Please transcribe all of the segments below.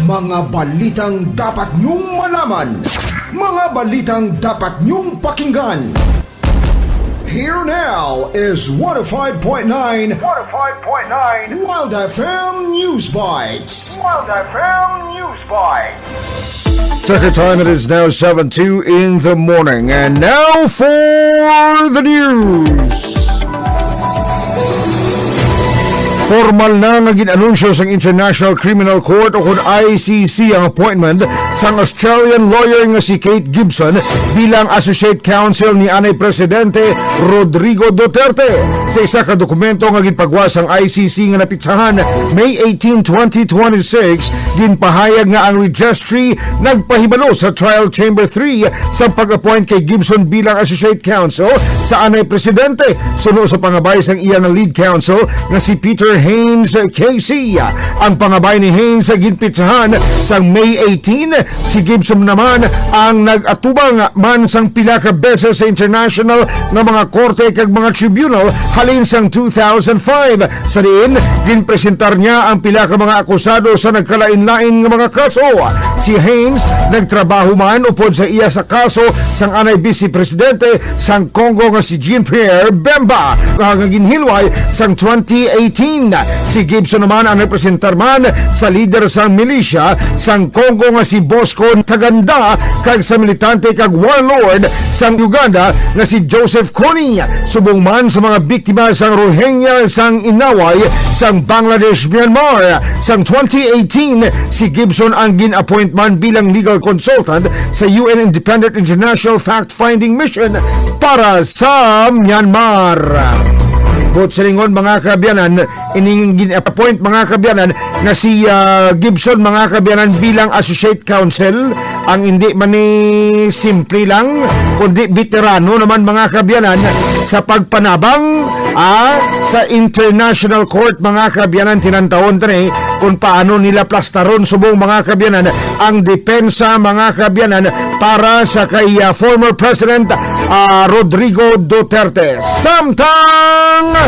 Mga balitang dapat niyong malaman. Mga balitang dapat niyong pakinggan. Here now is 105.9 Wild FM News Bites. Wild FM News Bites. Check the time, it is now 7:02 in the morning. And now for the news. Formal na nga ginanunsyo sa International Criminal Court o kung ICC ang appointment sa Australian lawyer nga si Kate Gibson bilang Associate Counsel ni Anay Presidente Rodrigo Duterte. Sa isa ka dokumento nga ginpagwas ang ICC nga napitsahan May 18, 2026, ginpahayag nga ang registry nagpahibalo sa Trial Chamber 3 sa pag-appoint kay Gibson bilang Associate Counsel sa Anay Presidente. Suno sa pangabay sang iya nga lead counsel nga si Peter Haynes Casey. Ang pangabay ni Haynes ginpitsahan sa May 18. Si Gibson naman ang nag-atubang man sang pila ka beses sa international nga mga korte kag mga tribunal halin sang 2005. Sa diin, ginpresentar niya ang pila ka mga akusado sa nagkalain-lain nga mga kaso. Si Haynes nagtrabaho man upod sa iya sa kaso sang anay Vice Presidente sang Congo nga si Jean-Pierre Bemba nga ginhilway sang 2018. Si Gibson naman ang representar man sa leader sang milisya sang Congo nga si Bosco Ntaganda kag sa militante kag warlord sang Uganda nga si Joseph Kony. Subong man sa mga biktima sang Rohingya sang Inaway sang Bangladesh, Myanmar. Sang 2018, si Gibson ang gin-appoint man bilang legal consultant sa UN Independent International Fact-Finding Mission para sa Myanmar. Bot sa lingon mga kabyanan, ining gin-appoint mga kabyanan na si Gibson mga kabyanan bilang Associate Counsel. Ang hindi man ni simple lang, kundi veterano naman mga kabyanan sa pagpanabang sa International Court mga kabyanan. Tinantaon tani kung paano nila plastaron subong mga kabyanan ang depensa mga kabyanan para sa kay former President Rodrigo Duterte. Samtang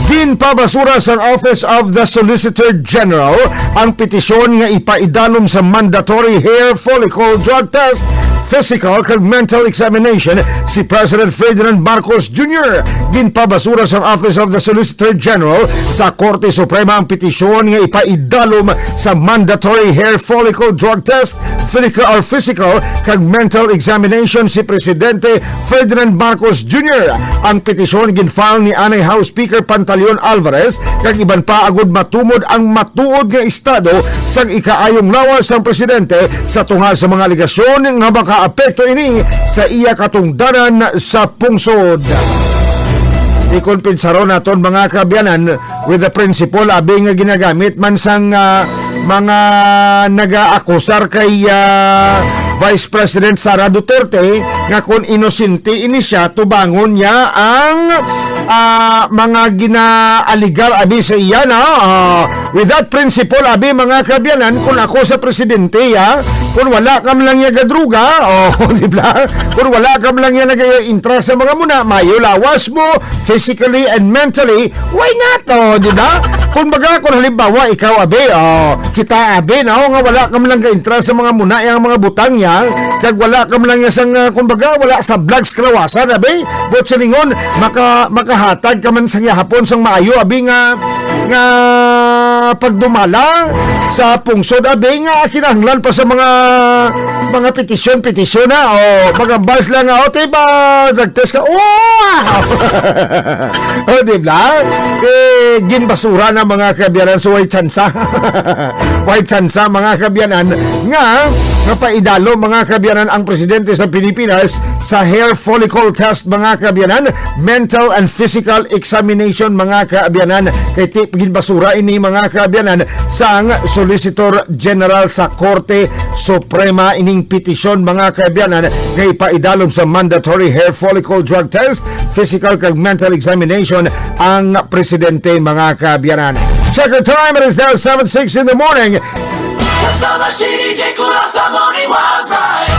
ginpabasura sa Office of the Solicitor General ang petisyon nga ipaidalom sa mandatory hair follicle drug test, physical kag mental examination si President Ferdinand Marcos Jr. Ginpabasura sa Office of the Solicitor General sa Korte Suprema ang petisyon nga ipaidalom sa mandatory hair follicle drug test, physical kag mental examination si Presidente Ferdinand Marcos Jr. Ang petisyon ginfile ni Anay House Speaker Pantaleon Alvarez kag iban pa agud matumod ang matuod nga estado sang ikaayong lawas sang presidente sa tungha sa mga aligasyon nga makaapekto ini sa iya katungdanan sa pungsod. Ikonpensaron naton mga kabyanan with the principle abi nga ginagamit man sang mga naga-akusar kay Vice President Sara Duterte nga kung inosente ini siya tubangon niya ang mga ginaaligar abi sa iya na with that principle abi mga kabyanan, kung ako sa presidente kung wala kam lang niya gadruga di ba, kung wala kam lang niya nag-intra sa mga muna mayo lawas mo physically and mentally, why not di ba? Kung baga kung halimbawa ikaw abi kita abi na nga wala kam lang ka-intra sa mga muna yang mga butang niya kag wala kam lang niya sang kung baga wala sa vlogs kalawasan abi bot sa lingon makahatag ka man sa hapon sang maayo abi nga pagdumala sa pungsod abi nga kinahanglan pa sa mga petisyon na magambas lang okay ba nag-test ka di ba ginbasura na mga kabyanan so white chansa mga kabyanan nga paidalo mga kabyanan ang presidente sa Pilipinas sa hair follicle test mga kabyanan, mental and physical examination mga kabyanan kay ginbasura ini mga kabyanan sang Solicitor General sa Korte Suprema ining petisyon mga kabyanan nga ipaidalom sa mandatory hair follicle drug test, physical kag mental examination ang presidente mga kabyanan. Check your time, it is now 7:06 in the morning. Kasama si DJ Kula sa Morning Wild Ride.